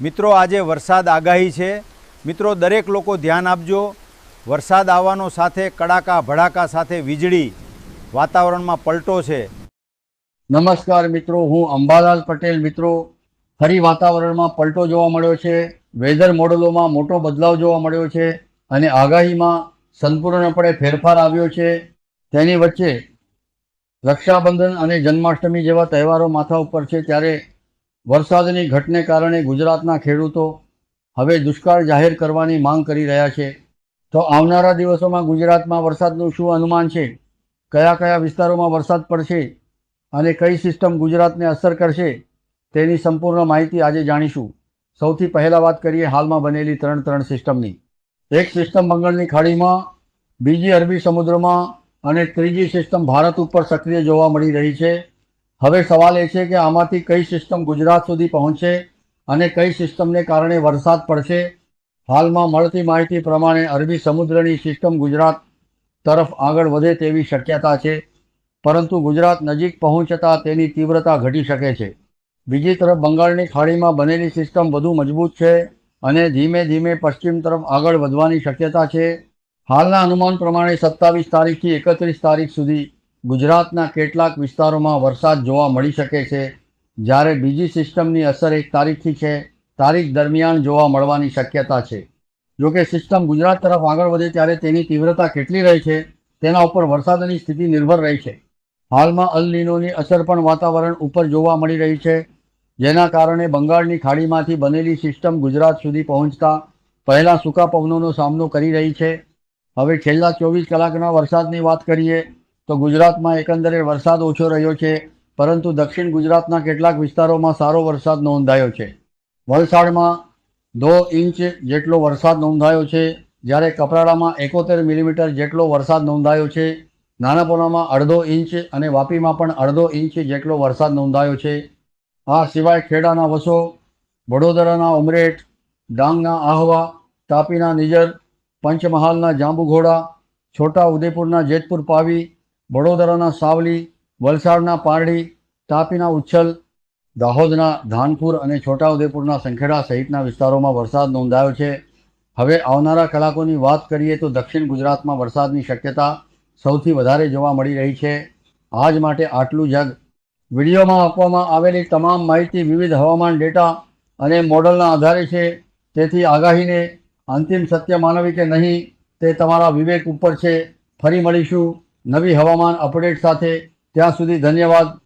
મિત્રો આજે વરસાદ આગાહી છે। મિત્રો દરેક લોકો ધ્યાન આપજો। વરસાદ આવવાનો સાથે કડાકા ભડાકા સાથે વીજળી વાતાવરણમાં પલટો છે। નમસ્કાર મિત્રો, હું અંબાલાલ પટેલ। મિત્રો, ફરી વાતાવરણમાં પલટો જોવા મળ્યો છે। વેધર મોડલોમાં મોટો બદલાવ જોવા મળ્યો છે અને આગાહીમાં સંપૂર્ણપણે ફેરફાર આવ્યો છે। તેની વચ્ચે રક્ષાબંધન અને જન્માષ્ટમી જેવા તહેવારો માથા ઉપર છે, ત્યારે વરસાદની ઘટને કારણે ગુજરાતના ખેડૂતો હવે દુષ્કાળ જાહેર કરવાની માંગ કરી રહ્યા છે। તો આવનારા દિવસોમાં ગુજરાતમાં વરસાદનું શું અનુમાન છે, કયા કયા વિસ્તારોમાં વરસાદ પડશે અને કઈ સિસ્ટમ ગુજરાતને અસર કરશે, તેની સંપૂર્ણ માહિતી આજે જાણીશું। સૌથી પહેલાં વાત કરીએ હાલમાં બનેલી ત્રણ સિસ્ટમની। એક સિસ્ટમ બંગાળની ખાડીમાં, બીજી અરબી સમુદ્રમાં અને ત્રીજી સિસ્ટમ ભારત ઉપર સક્રિય જોવા મળી રહી છે। હવે સવાલ એ છે કે આમાંથી કઈ સિસ્ટમ ગુજરાત સુધી પહોંચશે અને કઈ સિસ્ટમને કારણે વરસાદ પડશે। હાલમાં મળતી માહિતી પ્રમાણે અરબી સમુદ્રની સિસ્ટમ ગુજરાત તરફ આગળ વધે તેવી શક્યતા છે, પરંતુ ગુજરાત નજીક પહોંચતા તેની તીવ્રતા ઘટી શકે છે। બીજી તરફ બંગાળની ખાડીમાં બનેલી સિસ્ટમ વધુ મજબૂત છે અને ધીમે ધીમે પશ્ચિમ તરફ આગળ વધવાની શક્યતા છે। હાલના અનુમાન પ્રમાણે 27 તારીખથી 31 તારીખ સુધી ગુજરાતના કેટલાક વિસ્તારોમાં વરસાદ જોવા મળી શકે છે, જ્યારે બીજી સિસ્ટમની અસર 1 તારીખથી છે તારીખ દરમિયાન જોવા મળવાની શક્યતા છે। જોકે સિસ્ટમ ગુજરાત તરફ આગળ વધે ત્યારે તેની તીવ્રતા કેટલી રહે છે તેના ઉપર વરસાદની સ્થિતિ નિર્ભર રહી છે। હાલમાં અલ નીનોની અસર પણ વાતાવરણ ઉપર જોવા મળી રહી છે, જેના કારણે બંગાળની ખાડીમાંથી બનેલી સિસ્ટમ ગુજરાત સુધી પહોંચતા પહેલાં સૂકા પવનોનો સામનો કરી રહી છે। હવે છેલ્લા 24 કલાકના વરસાદની વાત કરીએ તો ગુજરાતમાં એકંદરે વરસાદ ઓછો રહ્યો છે, પરંતુ દક્ષિણ ગુજરાતના કેટલાક વિસ્તારોમાં સારો વરસાદ નોંધાયો છે। વલસાડમાં 2 ઇંચ જેટલો વરસાદ નોંધાયો છે, જ્યારે કપરાડામાં 71 મિલીમીટર જેટલો વરસાદ નોંધાયો છે। નાનાપોનામાં 1/2 ઇંચ અને વાપીમાં પણ 1/2 ઇંચ જેટલો વરસાદ નોંધાયો છે। આ સિવાય ખેડાના વસો, વડોદરાના ઉમરેઠ, ડાંગના આહવા, તાપીના નિઝર, પંચમહાલના જાંબુઘોડા, છોટા ઉદેપુરના જેતપુર પાવી, વડોદરાના સાવલી, વલસાડના પારડી, તાપીના ઉચ્છલ, દાહોદના ધાનપુર અને છોટા ઉદેપુરના સંખેડા સહિતના વિસ્તારોમાં વરસાદ નોંધાયો છે। હવે આવનારા કલાકોની વાત કરીએ તો દક્ષિણ ગુજરાતમાં વરસાદની શક્યતા સૌથી વધારે જોવા મળી રહી છે। આજ માટે આટલું જ। વિડીયોમાં આપવામાં આવેલી તમામ માહિતી વિવિધ હવામાન ડેટા અને મોડલના આધારે છે, તેથી આગાહીને અંતિમ સત્ય માનવી કે નહીં તે તમારા વિવેક ઉપર છે। ફરી મળીશું નવી હવામાન અપડેટ સાથે। ત્યાં સુધી ધન્યવાદ।